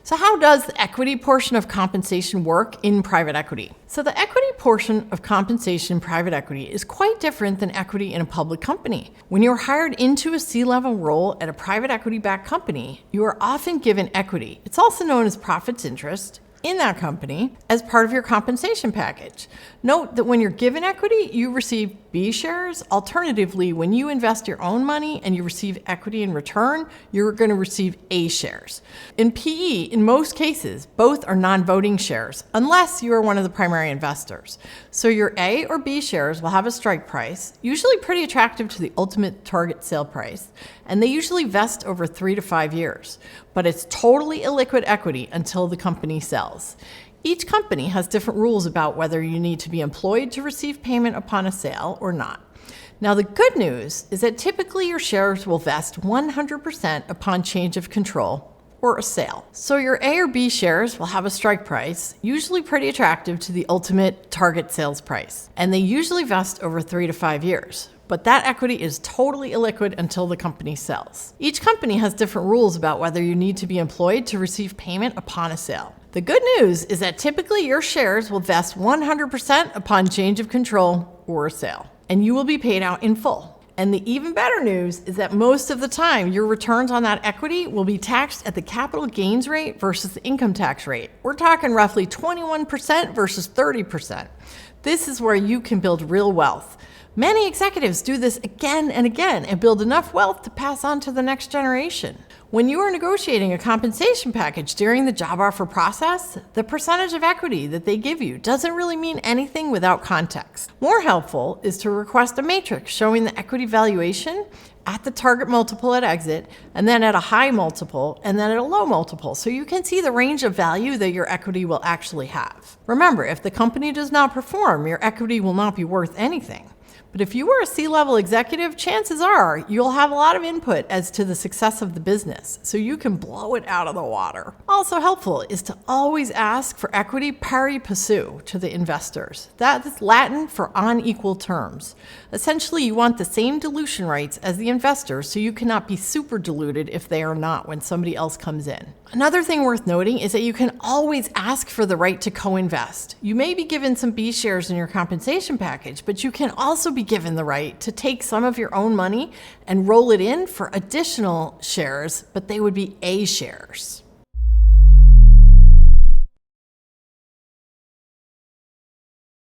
So how does the equity portion of compensation work in private equity? So the equity portion of compensation in private equity is quite different than equity in a public company. When you're hired into a C-level role at a private equity-backed company, you are often given equity. It's also known as profits interest in that company as part of your compensation package. Note that when you're given equity, you receive B shares. Alternatively, when you invest your own money and you receive equity in return, you're going to receive A shares. In PE, in most cases, both are non-voting shares, unless you are one of the primary investors. So your A or B shares will have a strike price, usually pretty attractive to the ultimate target sale price, and they usually vest over 3 to 5 years. But it's totally illiquid equity until the company sells. Each company has different rules about whether you need to be employed to receive payment upon a sale or not. Now, the good news is that typically your shares will vest 100% upon change of control or a sale. So your A or B shares will have a strike price, usually pretty attractive to the ultimate target sales price, and they usually vest over 3 to 5 years. But that equity is totally illiquid until the company sells. Each company has different rules about whether you need to be employed to receive payment upon a sale. The good news is that typically your shares will vest 100% upon change of control or a sale, and you will be paid out in full. And the even better news is that most of the time, your returns on that equity will be taxed at the capital gains rate versus the income tax rate. We're talking roughly 21% versus 30%. This is where you can build real wealth. Many executives do this again and again and build enough wealth to pass on to the next generation. When you are negotiating a compensation package during the job offer process, the percentage of equity that they give you doesn't really mean anything without context. More helpful is to request a matrix showing the equity valuation at the target multiple at exit, and then at a high multiple, and then at a low multiple, so you can see the range of value that your equity will actually have. Remember, if the company does not perform, your equity will not be worth anything. But if you are a C-level executive, chances are you'll have a lot of input as to the success of the business, so you can blow it out of the water. Also helpful is to always ask for equity pari passu to the investors. That is Latin for on equal terms. Essentially, you want the same dilution rights as the investors, so you cannot be super diluted if they are not when somebody else comes in. Another thing worth noting is that you can always ask for the right to co-invest. You may be given some B shares in your compensation package, but you can also be given the right to take some of your own money and roll it in for additional shares, but they would be A shares.